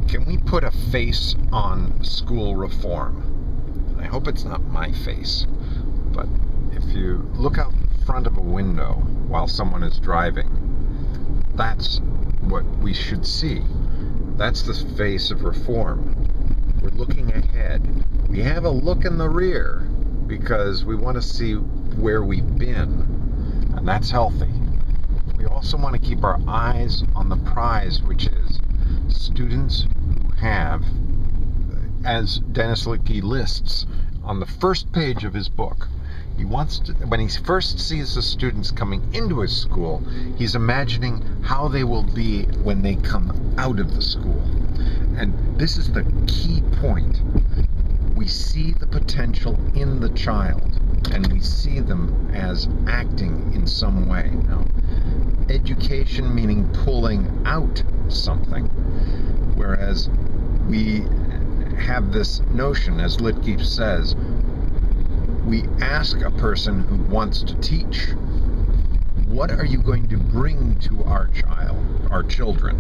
Can we put a face on school reform? I hope it's not my face, but if you look out front of a window while someone is driving, that's what we should see. That's the face of reform. We're looking ahead. We have a look in the rear because we want to see where we've been, and that's healthy. We also want to keep our eyes on the prize, which is students who have, as Dennis Littke lists on the first page of his book, he wants to, when he first sees the students coming into his school, he's imagining how they will be when they come out of the school. And this is the key point. We see the potential in the child, and we see them as acting in some way. Now, education meaning pulling out something, whereas we have this notion, as Littke says, we ask a person who wants to teach, what are you going to bring to our children?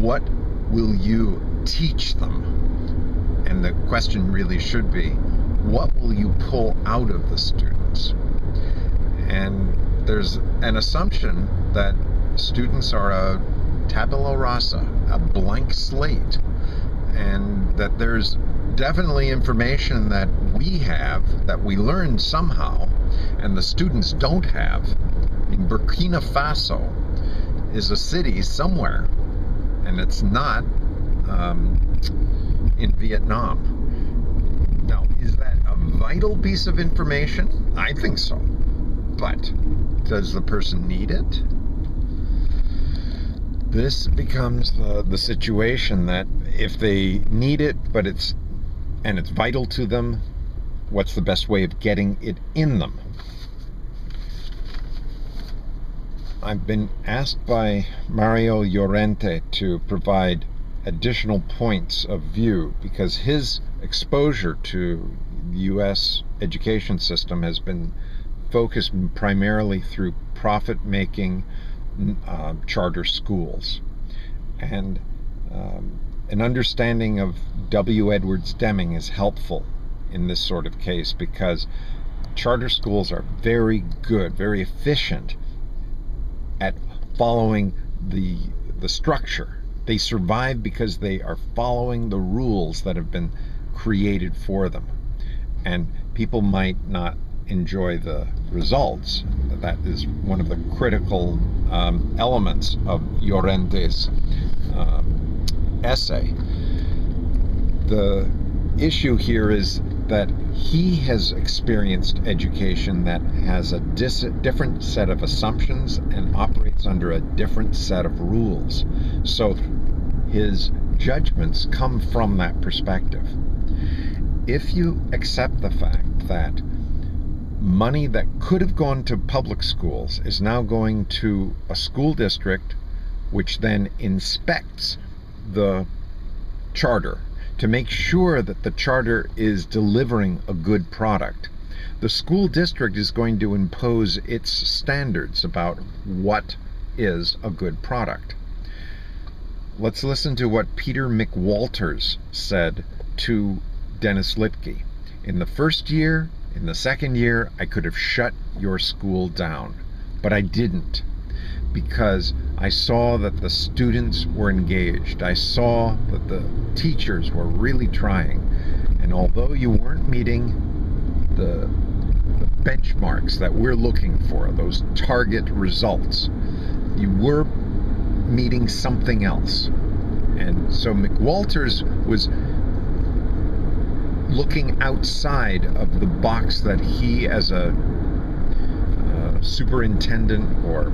What will you teach them? And the question really should be, what will you pull out of the students? And there's an assumption that students are a tabula rasa, a blank slate, and that there's definitely information that we have, that we learned somehow, and the students don't have. In Burkina Faso is a city somewhere, and it's not in Vietnam. Now, is that a vital piece of information? I think so. But does the person need it? This becomes the situation that if they need it, but it's vital to them, what's the best way of getting it in them? I've been asked by Mario Llorente to provide additional points of view because his exposure to the U.S. education system has been focused primarily through profit-making charter schools. And an understanding of W. Edwards Deming is helpful in this sort of case because charter schools are very good, very efficient at following the structure. They survive because they are following the rules that have been created for them. And people might not enjoy the results. That is one of the critical elements of Llorente's essay. The issue here is that he has experienced education that has a different set of assumptions and operates under a different set of rules. So his judgments come from that perspective. If you accept the fact that money that could have gone to public schools is now going to a school district, which then inspects the charter to make sure that the charter is delivering a good product. The school district is going to impose its standards about what is a good product. Let's listen to what Peter McWalters said to Dennis Littke. In the first year, in the second year, I could have shut your school down, but I didn't, because I saw that the students were engaged. I saw that the teachers were really trying. And although you weren't meeting the benchmarks that we're looking for, those target results, you were meeting something else. And so McWalters was looking outside of the box that he, as a superintendent or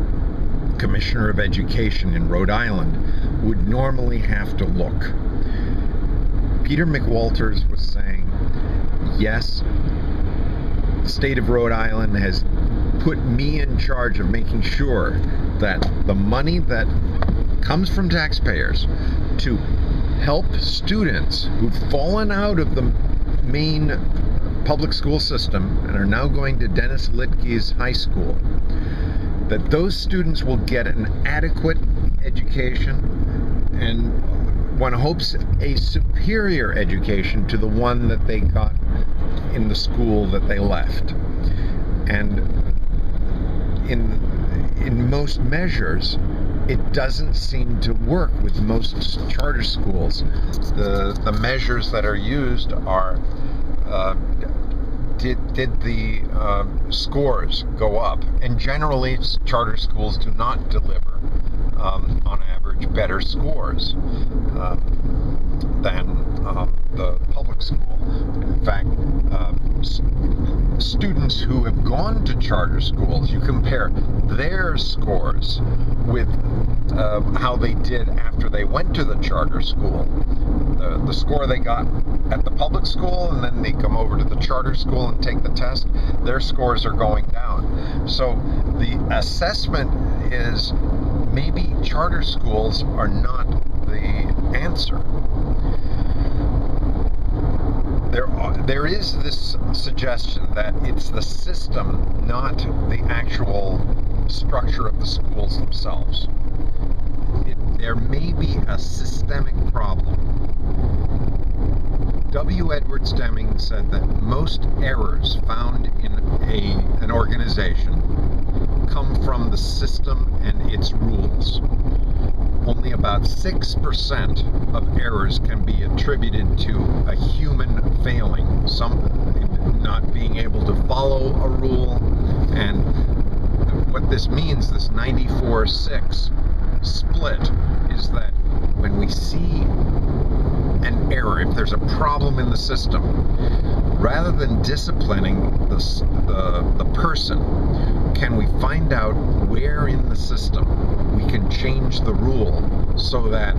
commissioner of education in Rhode Island, would normally have to look. Peter McWalters was saying, yes, the state of Rhode Island has put me in charge of making sure that the money that comes from taxpayers to help students who've fallen out of the main public school system and are now going to Dennis Littke's high school, that those students will get an adequate education and one hopes a superior education to the one that they got in the school that they left. And in most measures, it doesn't seem to work with most charter schools. The measures that are used are did the scores go up? And generally, charter schools do not deliver, on average, better scores than the public school. In fact, students who have gone to charter schools, you compare their scores with how they did after they went to the charter school. The score they got at the public school, and then they come over to the charter school and take the test, their scores are going down. So the assessment is maybe charter schools are not the answer. There is this suggestion that it's the system, not the actual structure of the schools themselves. There may be a systemic problem. W. Edwards Deming said that most errors found in an organization come from the system and its rules. Only about 6% of errors can be attributed to a human failing, some not being able to follow a rule. And what this means, this 94-6 split, is that when we see an error, if there's a problem in the system, rather than disciplining the person, can we find out where in the system we can change the rule so that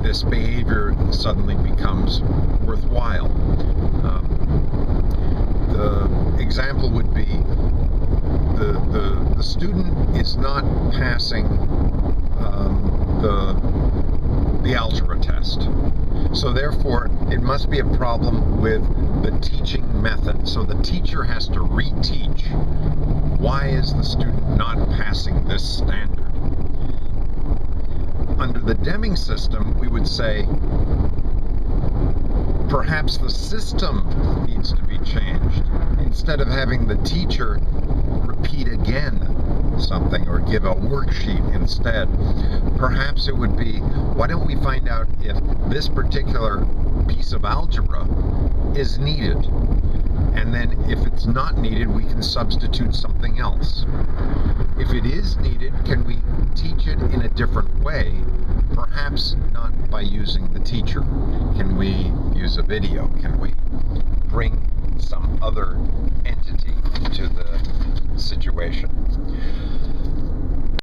this behavior suddenly becomes worthwhile? The example would be the student is not passing the algebra test. So therefore, it must be a problem with the teaching method. So the teacher has to reteach. Why is the student not passing this standard? Under the Deming system, we would say, perhaps the system needs to be changed. Instead of having the teacher repeat again something or give a worksheet instead, perhaps it would be, why don't we find out if this particular piece of algebra is needed? And then if it's not needed, we can substitute something else. If it is needed, can we teach it in a different way? Perhaps not by using the teacher. Can we use a video? Can we